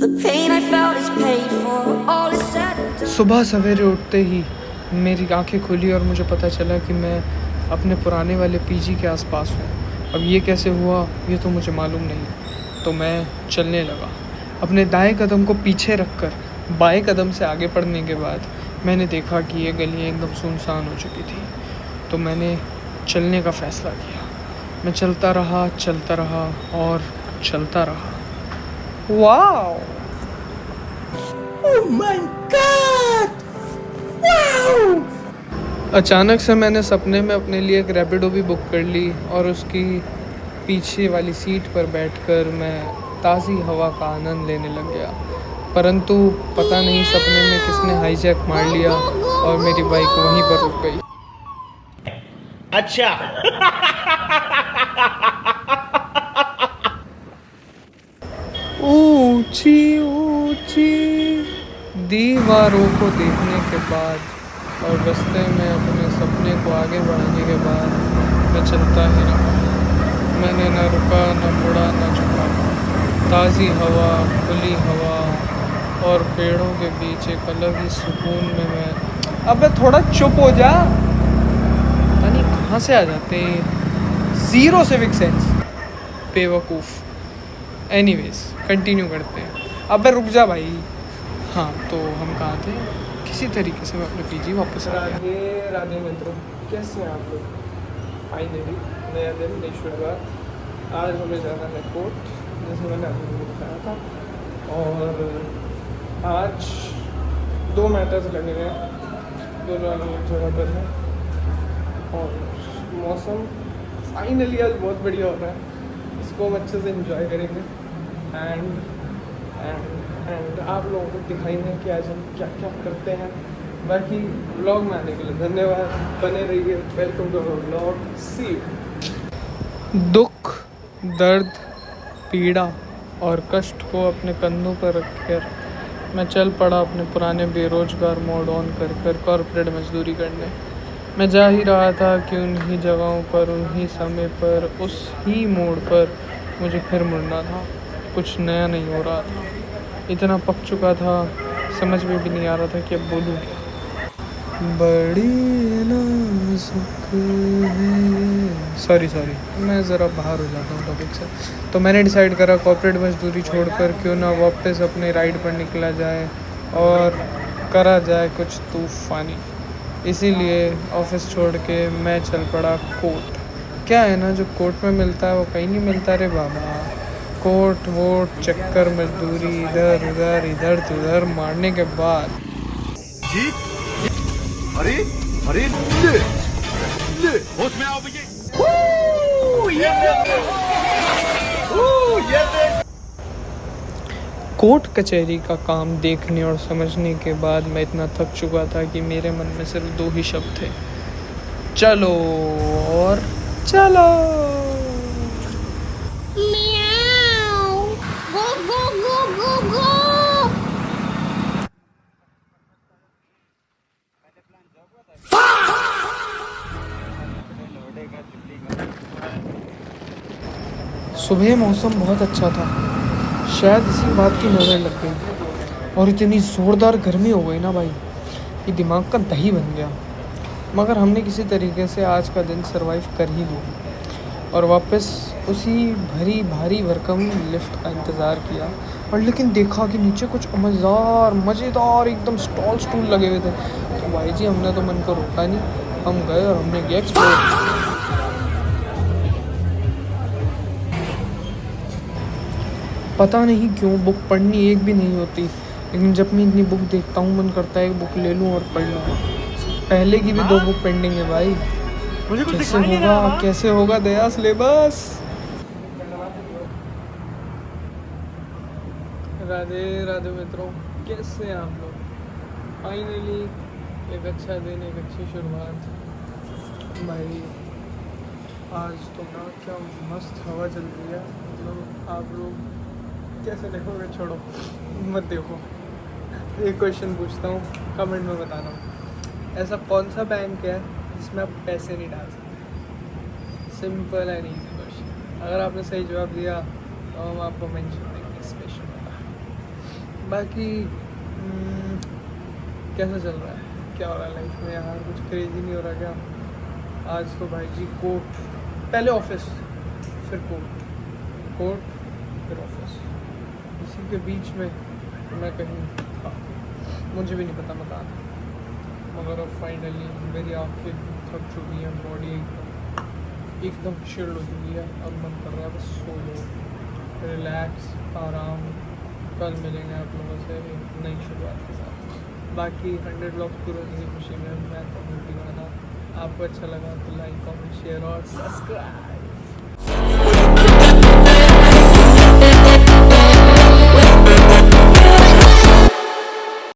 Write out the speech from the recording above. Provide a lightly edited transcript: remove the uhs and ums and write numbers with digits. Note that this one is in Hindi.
The pain I felt is paid for, all is said and done. सुबह सवेरे उठते ही मेरी आंखें खुली और मुझे पता चला कि मैं अपने पुराने वाले पीजी के आसपास हूँ। अब ये कैसे हुआ ये तो मुझे मालूम नहीं। तो मैं चलने लगा। अपने दाएं कदम को पीछे रखकर बाएं कदम से आगे बढ़ने के बाद मैंने देखा कि ये गलियाँ एकदम सुनसान हो चुकी थी। तो मैंने चलने का फ़ैसला किया। मैं चलता रहा और चलता रहा। Wow! Oh my God! Wow! अचानक से मैंने सपने में अपने लिए एक रैपिडो भी बुक कर ली और उसकी पीछे वाली सीट पर बैठकर मैं ताज़ी हवा का आनंद लेने लग गया। परंतु पता नहीं सपने में किसने हाईजैक मार लिया और मेरी बाइक वहीं पर रुक गई। अच्छा। ऊंची ऊंची दीवारों को देखने के बाद और रास्ते में अपने सपने को आगे बढ़ाने के बाद मैं चलता ही रहा। मैंने न रुका न मुड़ा न झुका। ताज़ी हवा, खुली हवा और पेड़ों के बीच एक अलग ही सुकून में मैं। अबे थोड़ा चुप हो जा। पता नहीं कहाँ से आ जाते हैं। ज़ीरो सिविक सेंस, बेवकूफ़। एनीवेज कंटिन्यू करते हैं। अबे रुक जा भाई। हाँ तो हम कहाँ थे? किसी तरीके से मैं अपने पीजी वापस आ गया। राधे मित्रों, कैसे हैं आप लोग? फाइनली नया दिन, नई शुरुआत। आज हमें जाना है कोर्ट, जैसे मैंने आपको बताया था। और आज 2 मैटर्स लगे हैं, दोनों अलग जगह पर हैं। और मौसम फाइनली आज बहुत बढ़िया हो रहा है। इसको हम अच्छे से एंजॉय करेंगे एंड आप लोगों को दिखाएंगे कि आज हम क्या क्या करते हैं। बाकी व्लॉग में आने के लिए धन्यवाद। बने रहिए। Welcome to our vlog. See you. दुख, दर्द, पीड़ा और कष्ट को अपने कंधों पर रखकर मैं चल पड़ा अपने पुराने बेरोजगार मोड ऑन कर कॉर्पोरेट मजदूरी करने। मैं जा ही रहा था कि उन्हीं जगहों पर, उन्हीं समय पर, उस ही मोड़ पर मुझे फिर मुड़ना था। कुछ नया नहीं हो रहा था। इतना पक चुका था, समझ में भी नहीं आ रहा था कि अब बोलूँ क्या। बड़ी नाजुक है। सॉरी मैं ज़रा बाहर हो जाता हूँ टॉपिक से। तो मैंने डिसाइड करा कॉर्पोरेट मजदूरी छोड़कर क्यों ना वापस अपने राइड पर निकला जाए और करा जाए कुछ तूफ़ानी। इसीलिए ऑफिस छोड़ के मैं चल पड़ा कोर्ट। क्या है ना, जो कोर्ट में मिलता है वो कहीं नहीं मिलता रे बाबा। कोर्ट वोट चक्कर मजदूरी इधर उधर उधर मारने के बाद जी अरे अरे ले ले होश में आओ भैया। ये कोर्ट कचहरी का काम देखने और समझने के बाद मैं इतना थक चुका था कि मेरे मन में सिर्फ 2 ही शब्द थे, चलो और चलो। Go, go, go, go, go! सुबह मौसम बहुत अच्छा था। शायद इसी बात की नज़र लग गई और इतनी ज़ोरदार गर्मी हो गई ना भाई, ये दिमाग का दही बन गया। मगर हमने किसी तरीके से आज का दिन सरवाइव कर ही लिया और वापस उसी भरी भारी भरकम लिफ्ट का इंतज़ार किया। और लेकिन देखा कि नीचे कुछ मज़ेदार एकदम स्टूल लगे हुए थे। तो भाई जी हमने तो मन को रोका नहीं, हम गए और हमने किया एक्सप्लोर। पता नहीं क्यों बुक पढ़नी एक भी नहीं होती, लेकिन जब मैं इतनी बुक देखता हूँ मन करता है एक बुक ले लूँ और पढ़ लूँ। पहले की भी 2 बुक पेंडिंग है भाई। कैसे होगा दया सिलेबस। राधे मित्रों, कैसे हैं आप लोग? फाइनली एक अच्छा दिन, एक अच्छी शुरुआत भाई। आज तो ना क्या मस्त हवा चल रही है। मतलब आप लोग कैसे देखोगे, छोड़ो मत देखो। एक क्वेश्चन पूछता हूँ, कमेंट में बताना, ऐसा कौन सा बैंक है जिसमें आप पैसे नहीं डाल सकते? Simple and easy question. अगर आपने सही जवाब दिया तो हम आपको मेंशन देंगे स्पेशल। बाकी कैसा चल रहा है, क्या हो रहा है लाइफ में यार? कुछ क्रेजी नहीं हो रहा क्या? आज तो भाई जी कोर्ट, पहले ऑफिस फिर कोर्ट, कोर्ट फिर ऑफिस, इसी के बीच में मैं कहीं था, मुझे भी नहीं पता मैं कहाँ था। मगर अब फाइनली मेरी आँखें थक चुकी हैं, बॉडी एकदम चिल्ड हो चुकी है। अब मन कर रहा है बस सो लो, रिलैक्स, आराम। कल मिलेंगे आप लोगों से एक नई शुरुआत के साथ। बाकी 100 ब्लॉग्स पूरे होने की खुशी में मैं तो मूवी बना। आपको अच्छा लगा तो लाइक, कमेंट, शेयर और सब्सक्राइब।